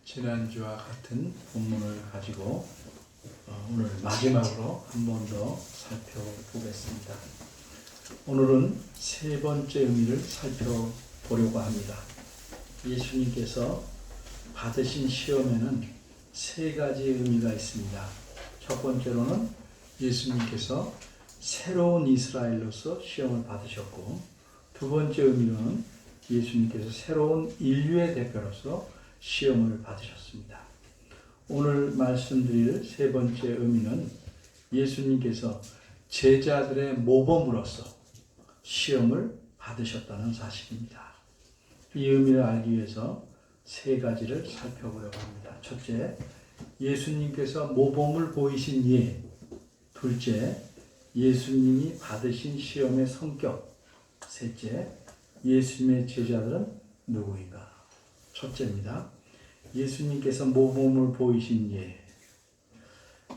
지난주와 같은 본문을 가지고 오늘 마지막으로 한 번 더 살펴보겠습니다. 오늘은 세 번째 의미를 살펴보려고 합니다. 예수님께서 받으신 시험에는 세 가지 의미가 있습니다. 첫 번째로는 예수님께서 새로운 이스라엘로서 시험을 받으셨고, 두 번째 의미로는 예수님께서 새로운 인류의 대표로서 시험을 받으셨습니다. 오늘 말씀드릴 세 번째 의미는 예수님께서 제자들의 모범으로서 시험을 받으셨다는 사실입니다. 이 의미를 알기 위해서 세 가지를 살펴보려고 합니다. 첫째, 예수님께서 모범을 보이신 예. 둘째, 예수님이 받으신 시험의 성격. 셋째, 예수님의 제자들은 누구인가? 첫째입니다. 예수님께서 모범을 보이신 예.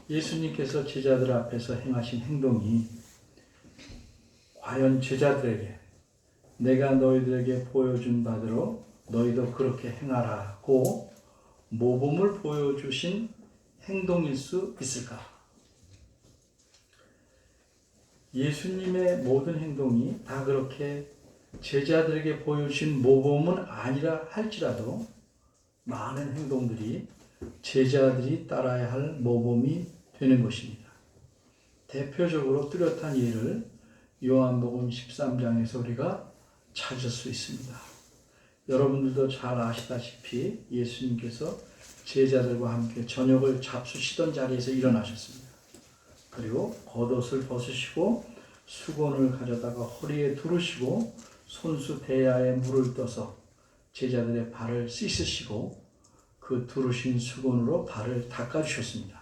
예수님께서 제자들 앞에서 행하신 행동이 과연 제자들에게 내가 너희들에게 보여준 바대로 너희도 그렇게 행하라고 모범을 보여주신 행동일 수 있을까? 예수님의 모든 행동이 다 그렇게 제자들에게 보여주신 모범은 아니라 할지라도 많은 행동들이 제자들이 따라야 할 모범이 되는 것입니다. 대표적으로 뚜렷한 예를 요한복음 13장에서 우리가 찾을 수 있습니다. 여러분들도 잘 아시다시피 예수님께서 제자들과 함께 저녁을 잡수시던 자리에서 일어나셨습니다. 그리고 겉옷을 벗으시고 수건을 가져다가 허리에 두르시고 손수 대야에 물을 떠서 제자들의 발을 씻으시고 그 두르신 수건으로 발을 닦아주셨습니다.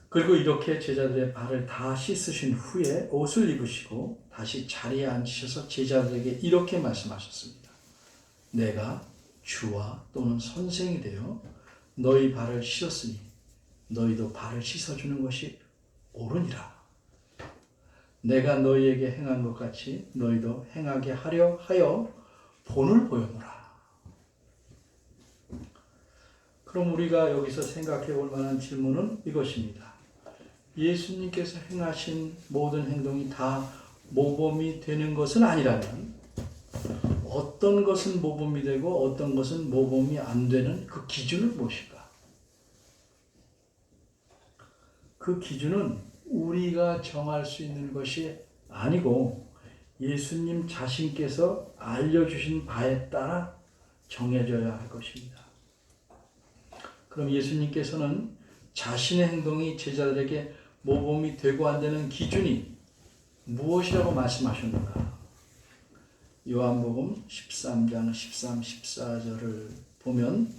그리고 이렇게 제자들의 발을 다 씻으신 후에 옷을 입으시고 다시 자리에 앉으셔서 제자들에게 이렇게 말씀하셨습니다. 내가 주와 또는 선생이 되어 너희 발을 씻었으니 너희도 발을 씻어주는 것이 옳으니라. 내가 너희에게 행한 것 같이 너희도 행하게 하려 하여 본을 보여노라. 그럼 우리가 여기서 생각해 볼 만한 질문은 이것입니다. 예수님께서 행하신 모든 행동이 다 모범이 되는 것은 아니라면 어떤 것은 모범이 되고 어떤 것은 모범이 안 되는 그 기준은 무엇일까? 그 기준은 우리가 정할 수 있는 것이 아니고 예수님 자신께서 알려주신 바에 따라 정해져야 할 것입니다. 그럼 예수님께서는 자신의 행동이 제자들에게 모범이 되고 안 되는 기준이 무엇이라고 말씀하셨는가? 요한복음 13장 13, 14절을 보면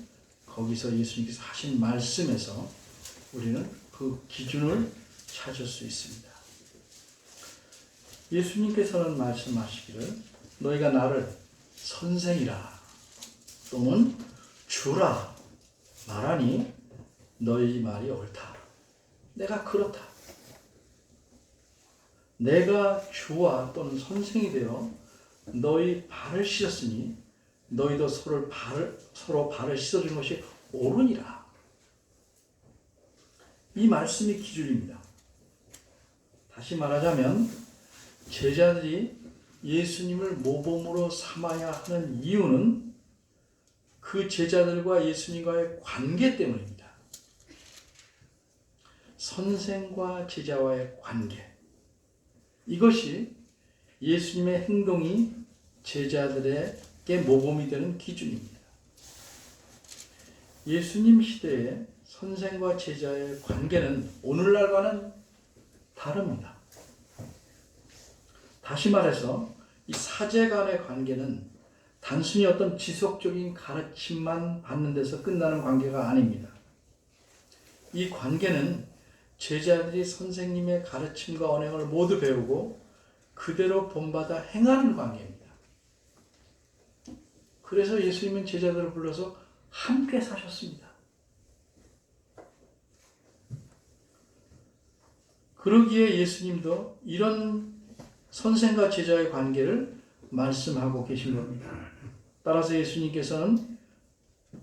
거기서 예수님께서 하신 말씀에서 우리는 그 기준을 찾을 수 있습니다. 예수님께서는 말씀하시기를 너희가 나를 선생이라 또는 주라 말하니 너희 말이 옳다. 내가 그렇다. 내가 주와 또는 선생이 되어 너희 발을 씻었으니 너희도 서로 발을 씻어주는 것이 옳으니라. 이 말씀이 기준입니다. 다시 말하자면 제자들이 예수님을 모범으로 삼아야 하는 이유는 그 제자들과 예수님과의 관계 때문입니다. 선생과 제자와의 관계. 이것이 예수님의 행동이 제자들에게 모범이 되는 기준입니다. 예수님 시대에 선생과 제자의 관계는 오늘날과는 다릅니다. 다시 말해서 이 사제 간의 관계는 단순히 어떤 지속적인 가르침만 받는 데서 끝나는 관계가 아닙니다. 이 관계는 제자들이 선생님의 가르침과 언행을 모두 배우고 그대로 본받아 행하는 관계입니다. 그래서 예수님은 제자들을 불러서 함께 사셨습니다. 그러기에 예수님도 이런 선생과 제자의 관계를 말씀하고 계신 겁니다. 따라서 예수님께서는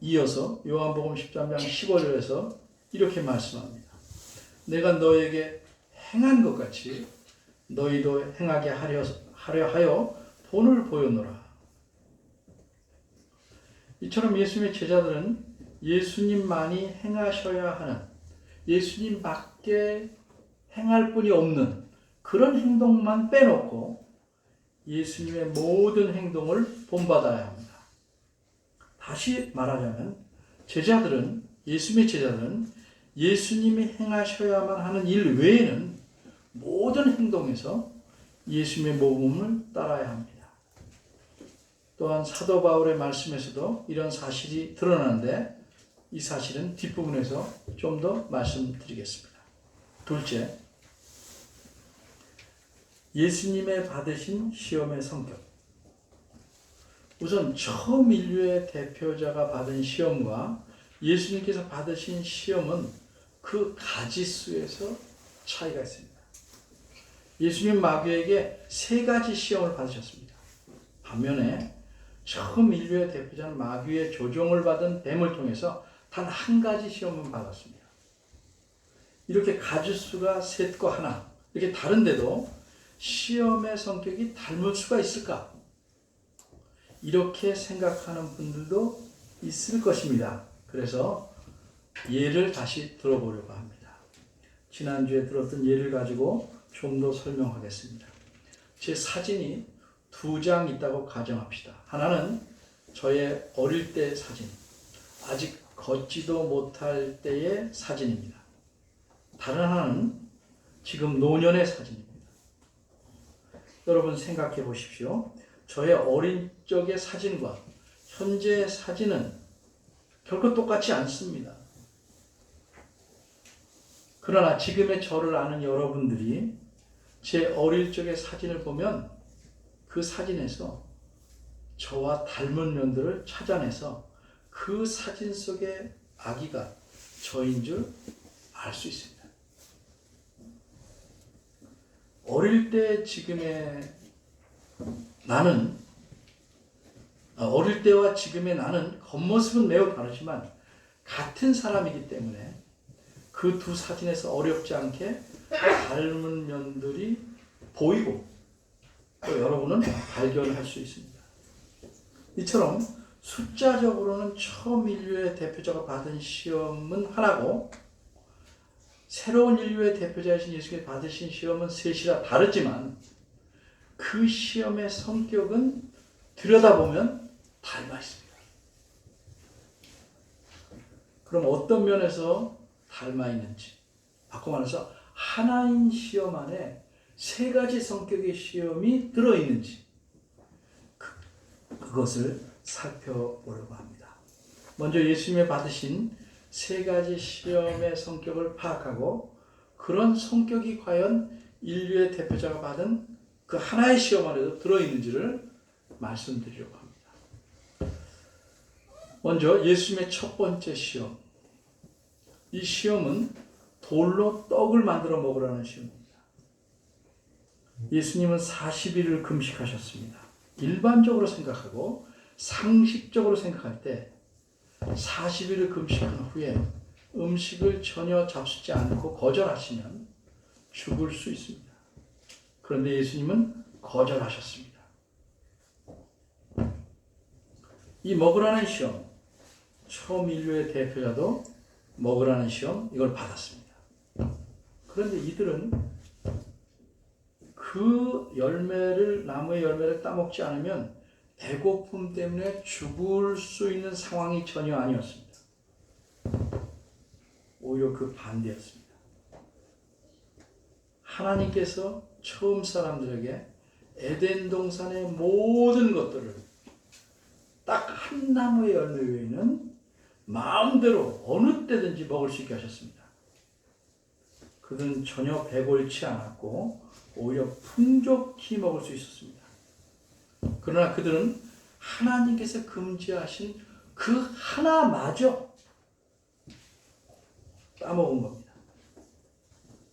이어서 요한복음 13장 15절에서 이렇게 말씀합니다. 내가 너에게 행한 것 같이 너희도 행하게 하려 하여 본을 보여노라. 이처럼 예수님의 제자들은 예수님만이 행하셔야 하는, 예수님밖에 행할 분이 없는 그런 행동만 빼놓고 예수님의 모든 행동을 본받아야 합니다. 다시 말하자면 예수님의 제자들은 예수님이 행하셔야만 하는 일 외에는 모든 행동에서 예수님의 모범을 따라야 합니다. 또한 사도 바울의 말씀에서도 이런 사실이 드러나는데 이 사실은 뒷부분에서 좀 더 말씀드리겠습니다. 둘째, 예수님의 받으신 시험의 성격. 우선 처음 인류의 대표자가 받은 시험과 예수님께서 받으신 시험은 그 가지수에서 차이가 있습니다. 예수님 마귀에게 3가지 시험을 받으셨습니다. 반면에 처음 인류의 대표자는 마귀의 조종을 받은 뱀을 통해서 단 1가지 시험을 받았습니다. 이렇게 가지수가 셋과 하나, 이렇게 다른데도 시험의 성격이 닮을 수가 있을까? 이렇게 생각하는 분들도 있을 것입니다. 그래서 예를 다시 들어보려고 합니다. 지난주에 들었던 예를 가지고 좀 더 설명하겠습니다. 제 사진이 2장 있다고 가정합시다. 하나는 저의 어릴 때 사진, 아직 걷지도 못할 때의 사진입니다. 다른 하나는 지금 노년의 사진입니다. 여러분 생각해 보십시오. 저의 어린 적의 사진과 현재의 사진은 결코 똑같지 않습니다. 그러나 지금의 저를 아는 여러분들이 제 어릴 적의 사진을 보면 그 사진에서 저와 닮은 면들을 찾아내서 그 사진 속의 아기가 저인 줄 알 수 있습니다. 어릴 때 지금의 나는, 어릴 때와 지금의 나는 겉모습은 매우 다르지만 같은 사람이기 때문에 그 두 사진에서 어렵지 않게 닮은 면들이 보이고 또 여러분은 발견할 수 있습니다. 이처럼 숫자적으로는 처음 인류의 대표자가 받은 시험은 하나고 새로운 인류의 대표자이신 예수님이 받으신 시험은 셋이라 다르지만 그 시험의 성격은 들여다보면 닮아 있습니다. 그럼 어떤 면에서 닮아 있는지, 바꿔 말해서 하나인 시험 안에 3가지 성격의 시험이 들어있는지 그것을 살펴보려고 합니다. 먼저 예수님이 받으신 3가지 시험의 성격을 파악하고 그런 성격이 과연 인류의 대표자가 받은 그 하나의 시험 안에도 들어있는지를 말씀드리려고 합니다. 먼저 예수님의 첫 번째 시험. 이 시험은 돌로 떡을 만들어 먹으라는 시험입니다. 예수님은 40일을 금식하셨습니다. 일반적으로 생각하고 상식적으로 생각할 때 40일을 금식한 후에 음식을 전혀 잡수지 않고 거절하시면 죽을 수 있습니다. 그런데 예수님은 거절하셨습니다. 이 먹으라는 시험, 처음 인류의 대표자도 먹으라는 시험, 이걸 받았습니다. 그런데 이들은 그 나무의 열매를 따먹지 않으면 배고픔 때문에 죽을 수 있는 상황이 전혀 아니었습니다. 오히려 그 반대였습니다. 하나님께서 처음 사람들에게 에덴 동산의 모든 것들을 딱 한 나무의 열매 외에는 마음대로 어느 때든지 먹을 수 있게 하셨습니다. 그들은 전혀 배골치 않았고 오히려 풍족히 먹을 수 있었습니다. 그러나 그들은 하나님께서 금지하신 그 하나마저 따먹은 겁니다.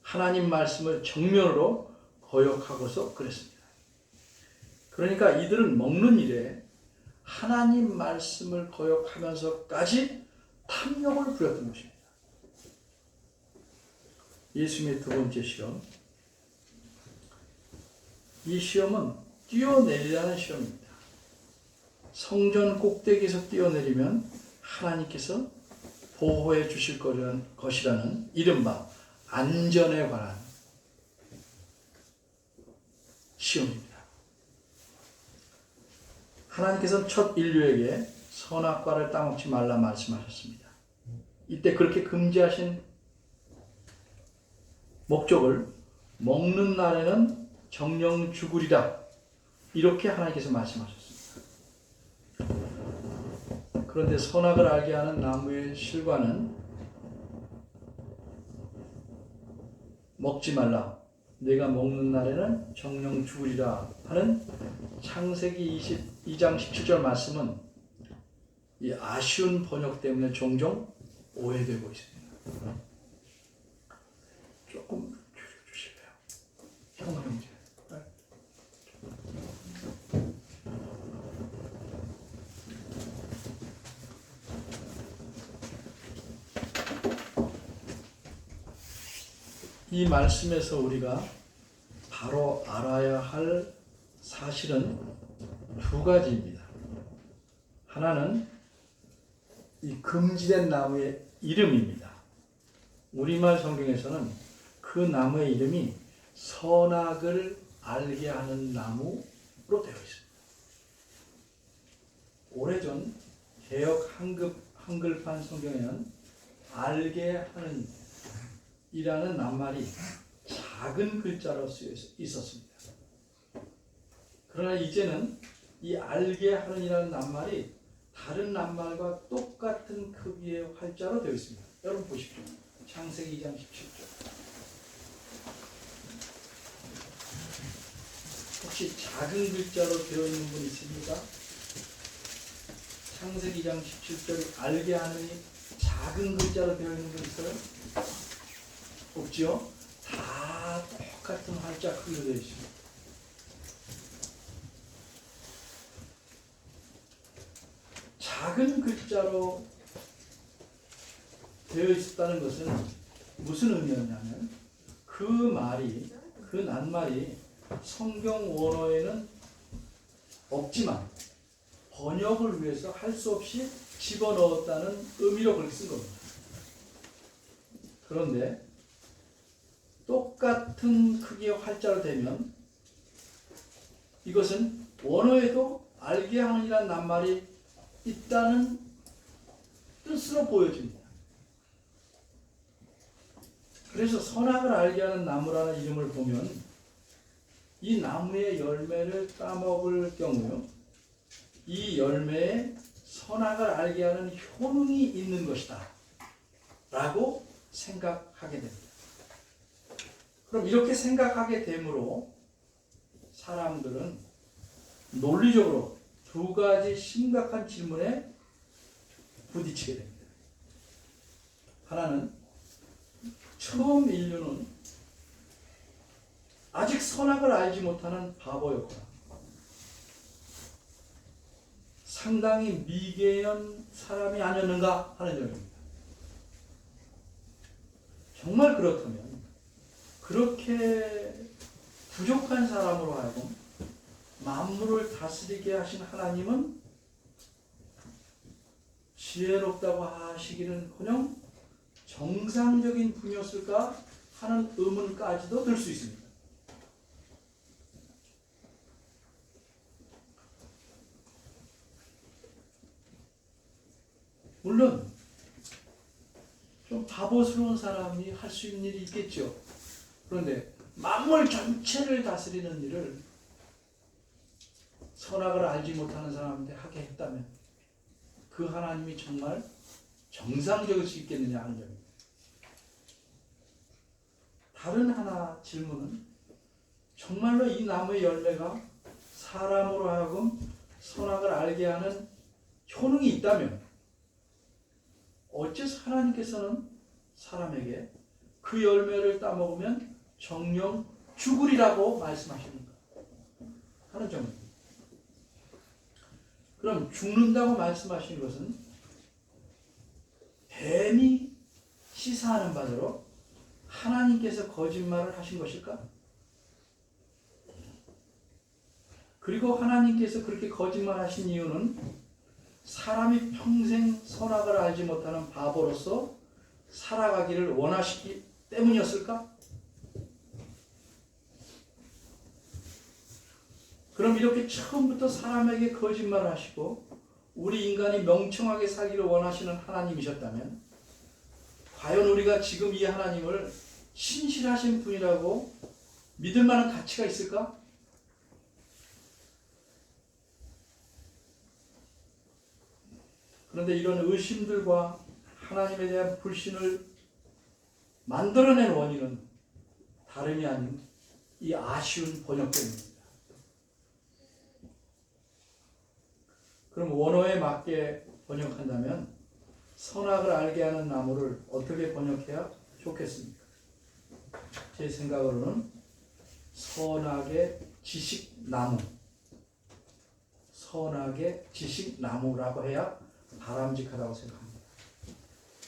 하나님 말씀을 정면으로 거역하고서 그랬습니다. 그러니까 이들은 먹는 일에 하나님 말씀을 거역하면서까지 탐욕을 부렸던 것입니다. 예수님의 두 번째 시험. 이 시험은 뛰어내리라는 시험입니다. 성전 꼭대기에서 뛰어내리면 하나님께서 보호해 주실 것이라는 이른바 안전에 관한 시험입니다. 하나님께서는 첫 인류에게 선악과를 따먹지 말라 말씀하셨습니다. 이때 그렇게 금지하신 목적을 먹는 날에는 정령 죽으리라, 이렇게 하나님께서 말씀하셨습니다. 그런데 선악을 알게 하는 나무의 실과는 먹지 말라, 내가 먹는 날에는 정령 죽으리라 하는 창세기 22장 17절 말씀은 이 아쉬운 번역 때문에 종종 오해되고 있습니다. 조금 줄여주실래요? 형제. 이 말씀에서 우리가 바로 알아야 할 사실은 두 가지입니다. 하나는 이 금지된 나무의 이름입니다. 우리말 성경에서는 그 나무의 이름이 선악을 알게 하는 나무로 되어 있습니다. 오래전 개역 한글판 성경에는 알게 하는 이라는 낱말이 작은 글자로 쓰여 있었습니다. 그러나 이제는 이 알게 하는 이라는 낱말이 다른 낱말과 똑같은 크기의 활자로 되어 있습니다. 여러분 보십시오. 창세기 2장 17절. 혹시 작은 글자로 되어 있는 분 있습니까? 창세기 2장 17절이 알게 하는 작은 글자로 되어 있는 분 있어요? 없죠? 다 똑같은 활자 크기로 되어 있습니다. 작은 글자로 되어 있었다는 것은 무슨 의미였냐면 그 낱말이 성경 원어에는 없지만 번역을 위해서 할 수 없이 집어넣었다는 의미로 그렇게 쓴 겁니다. 그런데 똑같은 크기의 활자로 되면 이것은 원어에도 알게 하는 이라는 낱말이 있다는 뜻으로 보여집니다. 그래서 선악을 알게 하는 나무라는 이름을 보면 이 나무의 열매를 따먹을 경우요, 이 열매에 선악을 알게 하는 효능이 있는 것이다 라고 생각하게 됩니다. 그럼 이렇게 생각하게 되므로 사람들은 논리적으로 두 가지 심각한 질문에 부딪히게 됩니다. 하나는 처음 인류는 아직 선악을 알지 못하는 바보였거나 상당히 미개한 사람이 아니었는가 하는 점입니다. 정말 그렇다면 그렇게 부족한 사람으로 하여금 만물을 다스리게 하신 하나님은 지혜롭다고 하시기는커녕 정상적인 분이었을까 하는 의문까지도 들 수 있습니다. 물론 좀 바보스러운 사람이 할 수 있는 일이 있겠죠. 그런데 만물 전체를 다스리는 일을 선악을 알지 못하는 사람한테 하게 했다면 그 하나님이 정말 정상적일 수 있겠느냐 하는 점입니다. 다른 하나 질문은 정말로 이 나무의 열매가 사람으로 하여금 선악을 알게 하는 효능이 있다면 어째서 하나님께서는 사람에게 그 열매를 따먹으면 정령 죽으리라고 말씀하시는가 하는 점입니다. 그럼 죽는다고 말씀하신 것은 뱀이 시사하는 바대로 하나님께서 거짓말을 하신 것일까? 그리고 하나님께서 그렇게 거짓말하신 이유는 사람이 평생 선악을 알지 못하는 바보로서 살아가기를 원하시기 때문이었을까? 그럼 이렇게 처음부터 사람에게 거짓말을 하시고 우리 인간이 멍청하게 살기를 원하시는 하나님이셨다면 과연 우리가 지금 이 하나님을 신실하신 분이라고 믿을 만한 가치가 있을까? 그런데 이런 의심들과 하나님에 대한 불신을 만들어낸 원인은 다름이 아닌 이 아쉬운 번역 때문입니다. 그럼 원어에 맞게 번역한다면 선악을 알게 하는 나무를 어떻게 번역해야 좋겠습니까? 제 생각으로는 선악의 지식나무, 선악의 지식나무라고 해야 바람직하다고 생각합니다.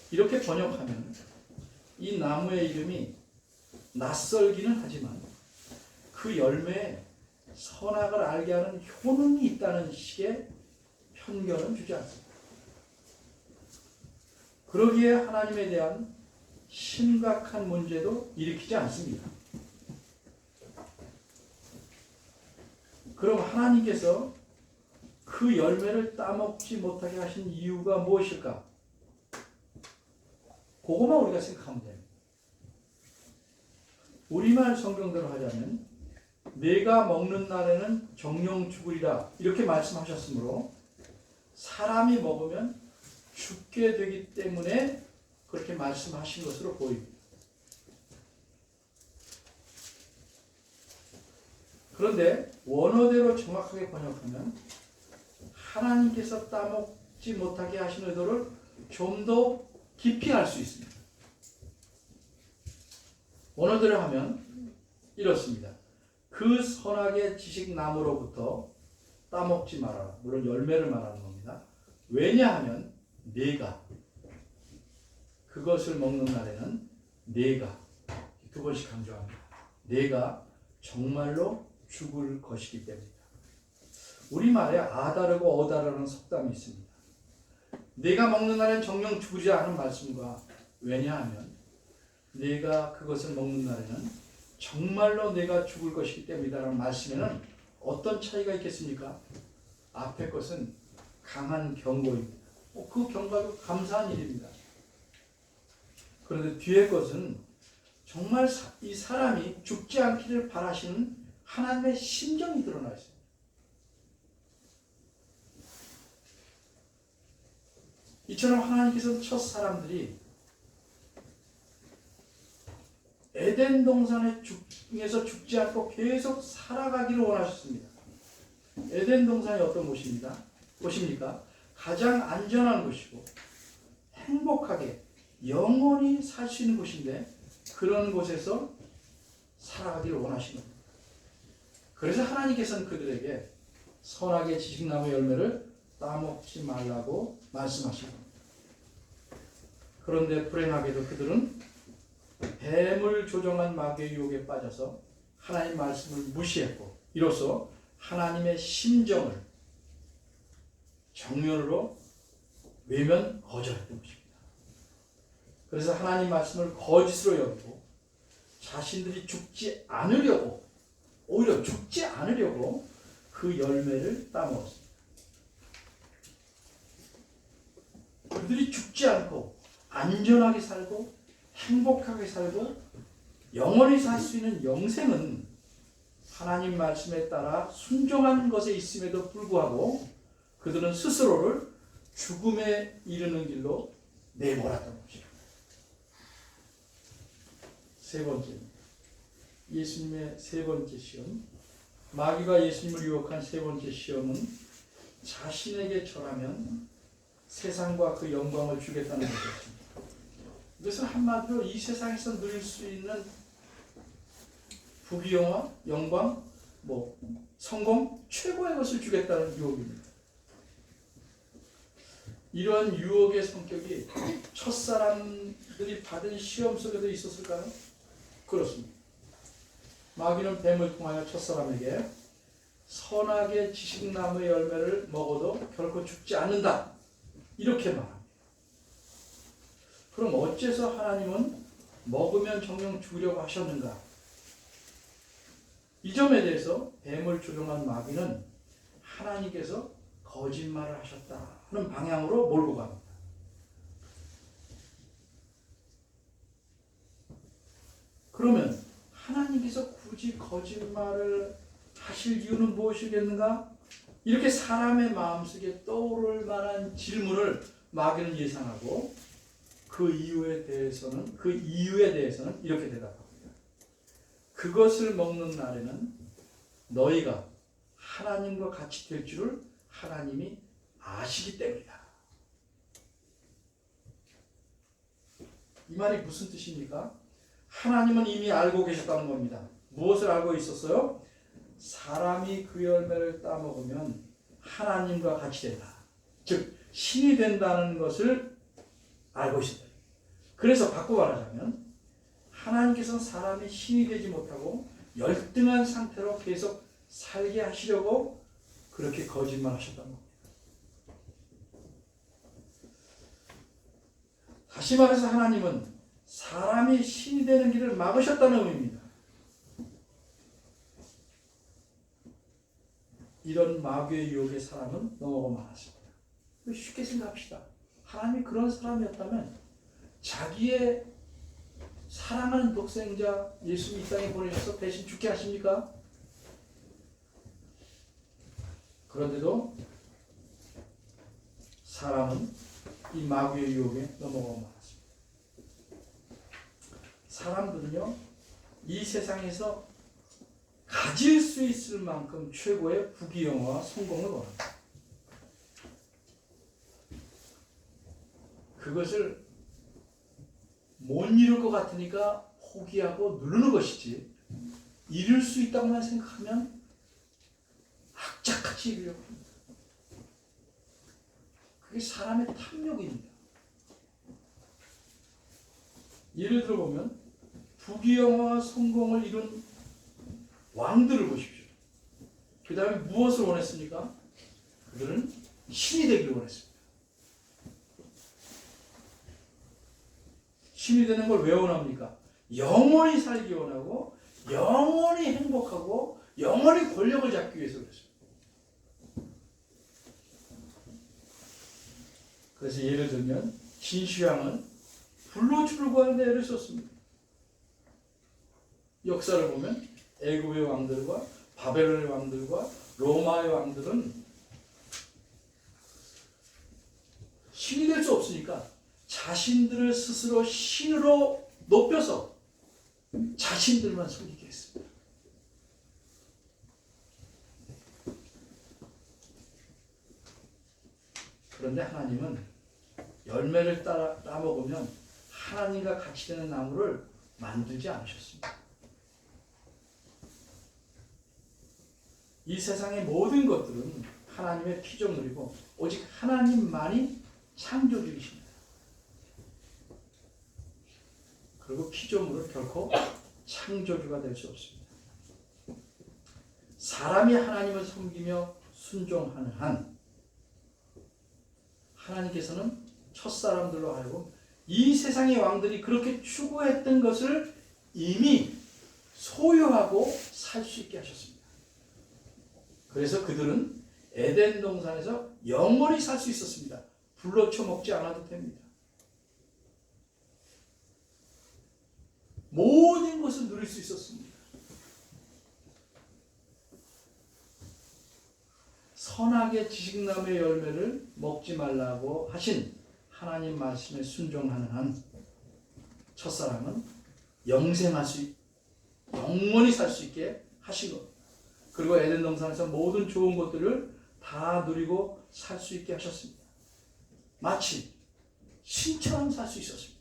이렇게 번역하면 이 나무의 이름이 낯설기는 하지만 그 열매에 선악을 알게 하는 효능이 있다는 식의 편견은 주지 않습니다. 그러기에 하나님에 대한 심각한 문제도 일으키지 않습니다. 그럼 하나님께서 그 열매를 따먹지 못하게 하신 이유가 무엇일까? 그것만 우리가 생각하면 됩니다. 우리말 성경대로 하자면 내가 먹는 날에는 정령 죽으리라 이렇게 말씀하셨으므로 사람이 먹으면 죽게 되기 때문에 그렇게 말씀하신 것으로 보입니다. 그런데 원어대로 정확하게 번역하면 하나님께서 따먹지 못하게 하신 의도를 좀 더 깊이 알 수 있습니다. 원어대로 하면 이렇습니다. 그 선악의 지식나무로부터 따먹지 말아라. 물론 열매를 말하는 겁니다. 왜냐하면 네가 그것을 먹는 날에는 네가 두 번씩 강조합니다. 네가 정말로 죽을 것이기 때문이다. 우리말에 아다르고 어다르는 속담이 있습니다. 네가 먹는 날엔 정령 죽으지 않은 말씀과 왜냐하면 네가 그것을 먹는 날에는 정말로 내가 죽을 것이기 때문이다라는 말씀에는 어떤 차이가 있겠습니까? 앞에 것은 강한 경고입니다. 그 경고도 감사한 일입니다. 그런데 뒤에 것은 정말 이 사람이 죽지 않기를 바라시는 하나님의 심정이 드러나 있습니다. 이처럼 하나님께서는 첫 사람들이 에덴 동산에 중에서 죽지 않고 계속 살아가기를 원하셨습니다. 에덴 동산이 어떤 곳입니까? 가장 안전한 곳이고 행복하게 영원히 살 수 있는 곳인데 그런 곳에서 살아가기를 원하시는 겁니다. 그래서 하나님께서는 그들에게 선악의 지식나무 열매를 따먹지 말라고 말씀하신 겁니다. 그런데 불행하게도 그들은 뱀을 조종한 마귀의 유혹에 빠져서 하나님 말씀을 무시했고 이로써 하나님의 심정을 정면으로 외면 거절했던 것입니다. 그래서 하나님 말씀을 거짓으로 여기고 자신들이 죽지 않으려고 오히려 죽지 않으려고 그 열매를 따먹었습니다. 그들이 죽지 않고 안전하게 살고 행복하게 살고 영원히 살 수 있는 영생은 하나님 말씀에 따라 순종한 것에 있음에도 불구하고 그들은 스스로를 죽음에 이르는 길로 내몰았던 것입니다. 세 번째입니다. 예수님의 세 번째 시험. 마귀가 예수님을 유혹한 세 번째 시험은 자신에게 절하면 세상과 그 영광을 주겠다는 것이었습니다. 이것은 한마디로 이 세상에서 누릴 수 있는 부귀영화, 영광, 성공, 최고의 것을 주겠다는 유혹입니다. 이런 유혹의 성격이 첫사람들이 받은 시험 속에도 있었을까요? 그렇습니다. 마귀는 뱀을 통하여 첫사람에게 선악의 지식나무의 열매를 먹어도 결코 죽지 않는다, 이렇게 말합니다. 그럼 어째서 하나님은 먹으면 정녕 죽으려고 하셨는가? 이 점에 대해서 뱀을 조종한 마귀는 하나님께서 거짓말을 하셨다 하는 방향으로 몰고 갑니다. 그러면 하나님께서 굳이 거짓말을 하실 이유는 무엇이겠는가? 이렇게 사람의 마음속에 떠오를 만한 질문을 마귀는 예상하고 그 이유에 대해서는 이렇게 대답합니다. 그것을 먹는 날에는 너희가 하나님과 같이 될 줄을 하나님이 아시기 때문이다. 이 말이 무슨 뜻입니까? 하나님은 이미 알고 계셨다는 겁니다. 무엇을 알고 있었어요? 사람이 그 열매를 따먹으면 하나님과 같이 된다. 즉 신이 된다는 것을 알고 있었다. 그래서 바꿔 말하자면 하나님께서는 사람이 신이 되지 못하고 열등한 상태로 계속 살게 하시려고 그렇게 거짓말하셨다는 겁니다. 다시 말해서 하나님은 사람이 신이 되는 길을 막으셨다는 의미입니다. 이런 마귀의 유혹에 사람은 넘어가 말았습니다. 쉽게 생각합시다. 하나님이 그런 사람이었다면 자기의 사랑하는 독생자 예수 이 땅에 보내셔서 대신 죽게 하십니까? 그런데도 사람은 이 마귀의 유혹에 넘어가고 말았습니다. 사람들은요, 이 세상에서 가질 수 있을 만큼 최고의 부귀영화와 성공을 원합니다. 그것을 못 이룰 것 같으니까 포기하고 누르는 것이지, 이룰 수 있다고만 생각하면 악착같이 이루려고 합니다. 그게 사람의 탐욕입니다. 예를 들어보면 부귀영화와 성공을 이룬 왕들을 보십시오. 그 다음에 무엇을 원했습니까? 그들은 신이 되기를 원했습니다. 신이 되는 걸 왜 원합니까? 영원히 살기 원하고 영원히 행복하고 영원히 권력을 잡기 위해서 그랬습니다. 그래서 예를 들면 진시황은 불로출구하는 데 애를 썼습니다. 역사를 보면 애굽의 왕들과 바벨론의 왕들과 로마의 왕들은 신이 될 수 없으니까 자신들을 스스로 신으로 높여서 자신들만 섬기게 했습니다. 그런데 하나님은 열매를 따먹으면 하나님과 같이 되는 나무를 만들지 않으셨습니다. 이 세상의 모든 것들은 하나님의 피조물이고 오직 하나님만이 창조주이십니다. 그리고 피조물은 결코 창조주가 될 수 없습니다. 사람이 하나님을 섬기며 순종하는 한 하나님께서는 첫사람들로 하여금 이 세상의 왕들이 그렇게 추구했던 것을 이미 소유하고 살 수 있게 하셨습니다. 그래서 그들은 에덴 동산에서 영원히 살 수 있었습니다. 불로 쳐먹지 않아도 됩니다. 모든 것을 누릴 수 있었습니다. 선악의 지식나무의 열매를 먹지 말라고 하신 하나님 말씀에 순종하는 한 첫사람은 영원히 살 수 있게 하신 것. 그리고 에덴 동산에서 모든 좋은 것들을 다 누리고 살 수 있게 하셨습니다. 마치 신처럼 살 수 있었습니다.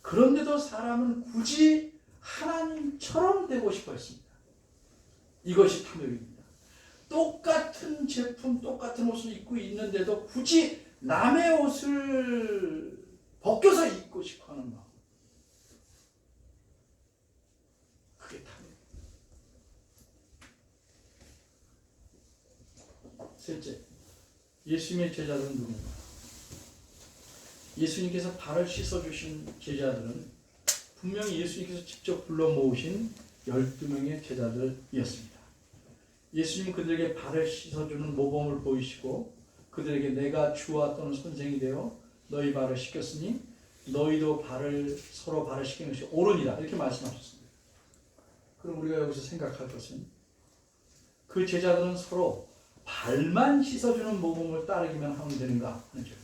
그런데도 사람은 굳이 하나님처럼 되고 싶어 했습니다. 이것이 탐욕입니다. 똑같은 제품, 똑같은 옷을 입고 있는데도 굳이 남의 옷을 벗겨서 입고 싶어 하는 마음. 그게 탐이에요. 셋째, 예수님의 제자들은 누군가? 예수님께서 발을 씻어주신 제자들은 분명히 예수님께서 직접 불러 모으신 12명의 제자들이었습니다. 예수님은 그들에게 발을 씻어주는 모범을 보이시고 그들에게 내가 주와 또는 선생이 되어 너희 발을 씻겼으니 너희도 서로 발을 씻기는 것이 옳으니라 이렇게 말씀하셨습니다. 그럼 우리가 여기서 생각할 것은 그 제자들은 서로 발만 씻어주는 모범을 따르기만 하면 되는가 하는 점.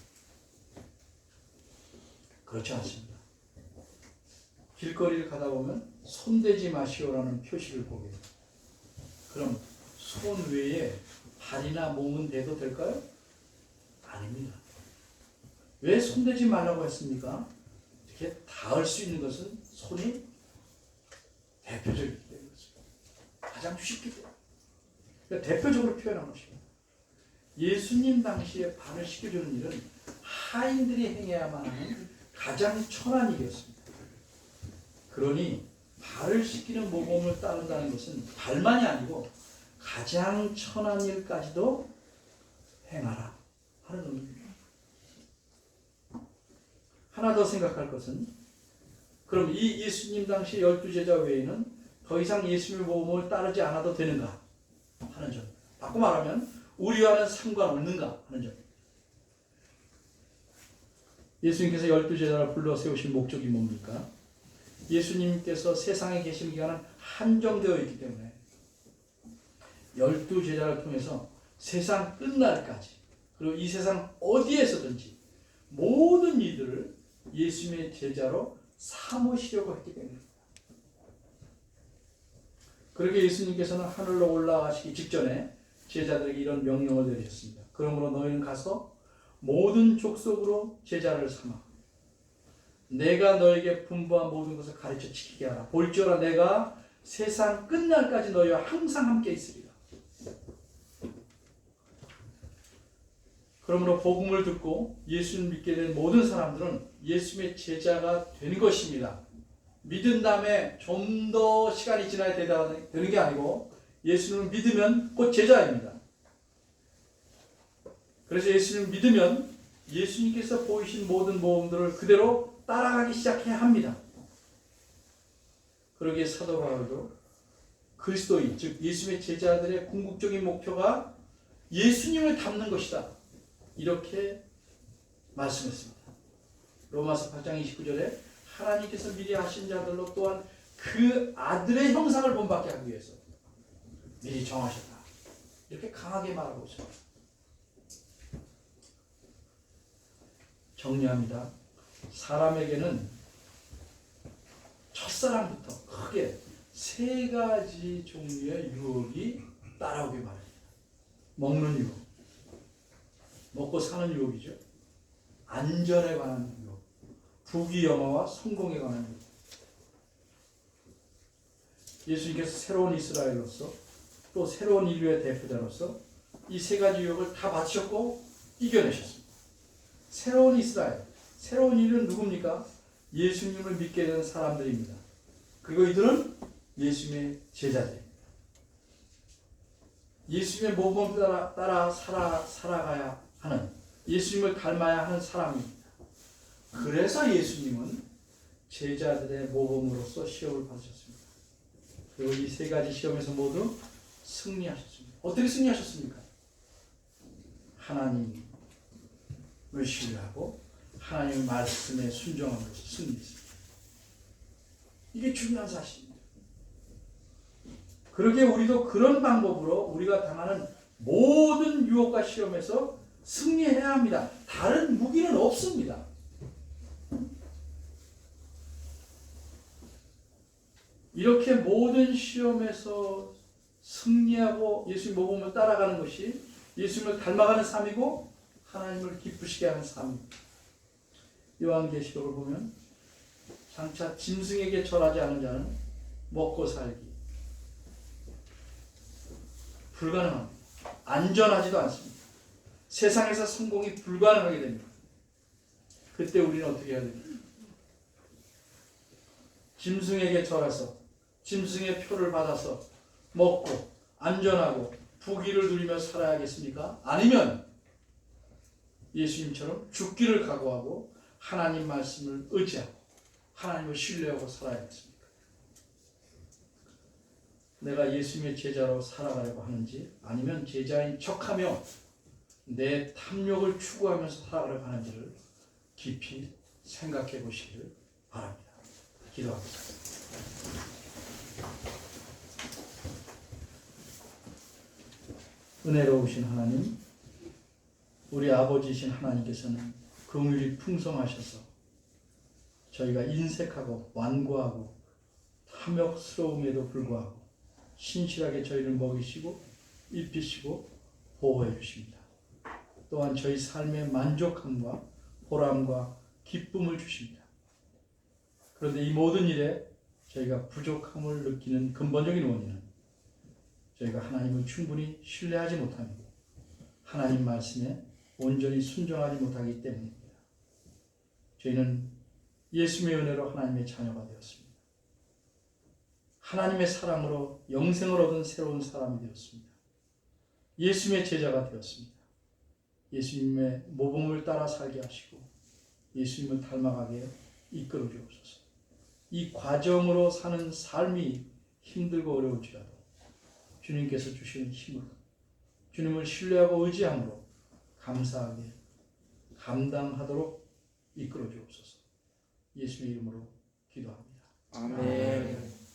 그렇지 않습니다. 길거리를 가다 보면 손대지 마시오라는 표시를 보게 됩니다. 그럼 손 외에 발이나 몸은 대도 될까요? 아닙니다. 왜 손대지 말라고 했습니까? 이렇게 닿을 수 있는 것은 손이 대표적이기 때문에 가장 쉽기 때문에 그러니까 대표적으로 표현한 것입니다. 예수님 당시에 발을 씻겨주는 일은 하인들이 행해야만 하는 가장 천한 일이었습니다. 그러니 발을 씻기는 모범을 따른다는 것은 발만이 아니고 가장 천한 일까지도 행하라 하는 의미입니다. 하나 더 생각할 것은 그럼 이 예수님 당시 12제자 외에는 더 이상 예수님의 모범을 따르지 않아도 되는가 하는 점. 바꿔 말하면 우리와는 상관없는가 하는 점. 예수님께서 12제자를 불러 세우신 목적이 뭡니까? 예수님께서 세상에 계신 기간은 한정되어 있기 때문에 12제자를 통해서 세상 끝날까지 그리고 이 세상 어디에서든지 모든 이들을 예수님의 제자로 삼으시려고 했기 때문입니다. 그렇게 예수님께서는 하늘로 올라가시기 직전에 제자들에게 이런 명령을 내리셨습니다. 그러므로 너희는 가서 모든 족속으로 제자를 삼아 내가 너에게 분부한 모든 것을 가르쳐 지키게 하라. 볼지어다 내가 세상 끝날까지 너희와 항상 함께 있으리라. 그러므로 복음을 듣고 예수를 믿게 된 모든 사람들은 예수님의 제자가 되는 것입니다. 믿은 다음에 좀 더 시간이 지나야 되는 게 아니고 예수님을 믿으면 곧 제자입니다. 그래서 예수님을 믿으면 예수님께서 보이신 모든 모범들을 그대로 따라가기 시작해야 합니다. 그러기에 사도 바울도 그리스도인, 즉 예수님의 제자들의 궁극적인 목표가 예수님을 닮는 것이다. 이렇게 말씀했습니다. 로마서 8장 29절에 하나님께서 미리 하신 자들로 또한 그 아들의 형상을 본받게 하기 위해서 미리 정하셨다. 이렇게 강하게 말하고 있습니다. 정리합니다. 사람에게는 첫사랑부터 크게 세 가지 종류의 유혹이 따라오게 말입니다. 먹는 유혹, 먹고 사는 유혹이죠. 안전에 관한 유혹, 부귀영화와 성공에 관한 유혹. 예수님께서 새로운 이스라엘로서 또 새로운 인류의 대표자로서 이 세 가지 유혹을 다 받으셨고 이겨내셨습니다. 새로운 이스라엘, 새로운 인류는 누굽니까? 예수님을 믿게 된 사람들입니다. 그리고 이들은 예수님의 제자들입니다. 예수님의 모범 따라 살아가야 하는, 예수님을 닮아야 하는 사람입니다. 그래서 예수님은 제자들의 모범으로서 시험을 받으셨습니다. 그리고 이 세 가지 시험에서 모두 승리하셨습니다. 어떻게 승리하셨습니까? 하나님을 신뢰하고 하나님의 말씀에 순종함으로써 승리했습니다. 이게 중요한 사실입니다. 그러기에 우리도 그런 방법으로 우리가 당하는 모든 유혹과 시험에서 승리해야 합니다. 다른 무기는 없습니다. 이렇게 모든 시험에서 승리하고 예수님 모범을 따라가는 것이 예수님을 닮아가는 삶이고 하나님을 기쁘시게 하는 삶입니다. 요한계시록을 보면 장차 짐승에게 절하지 않은 자는 먹고 살기 불가능합니다. 안전하지도 않습니다. 세상에서 성공이 불가능하게 됩니다. 그때 우리는 어떻게 해야 됩니까? 짐승에게 절해서 짐승의 표를 받아서 먹고 안전하고 부귀를 누리며 살아야겠습니까? 아니면 예수님처럼 죽기를 각오하고 하나님 말씀을 의지하고 하나님을 신뢰하고 살아야겠습니까? 내가 예수님의 제자로 살아가려고 하는지 아니면 제자인 척하며 내 탐욕을 추구하면서 살아가려고 하는지를 깊이 생각해 보시기를 바랍니다. 기도하겠습니다. 은혜로우신 하나님, 우리 아버지이신 하나님께서는 긍휼이 풍성하셔서 저희가 인색하고 완고하고 탐욕스러움에도 불구하고 신실하게 저희를 먹이시고 입히시고 보호해 주십니다. 또한 저희 삶의 만족함과 보람과 기쁨을 주십니다. 그런데 이 모든 일에 저희가 부족함을 느끼는 근본적인 원인은 저희가 하나님을 충분히 신뢰하지 못하며 하나님 말씀에 온전히 순종하지 못하기 때문입니다. 저희는 예수님의 은혜로 하나님의 자녀가 되었습니다. 하나님의 사랑으로 영생을 얻은 새로운 사람이 되었습니다. 예수님의 제자가 되었습니다. 예수님의 모범을 따라 살게 하시고 예수님을 닮아가게 이끌어 주옵소서. 이 과정으로 사는 삶이 힘들고 어려울지라도 주님께서 주시는 힘으로 주님을 신뢰하고 의지함으로 감사하게 감당하도록 이끌어 주옵소서. 예수의 이름으로 기도합니다. 아멘.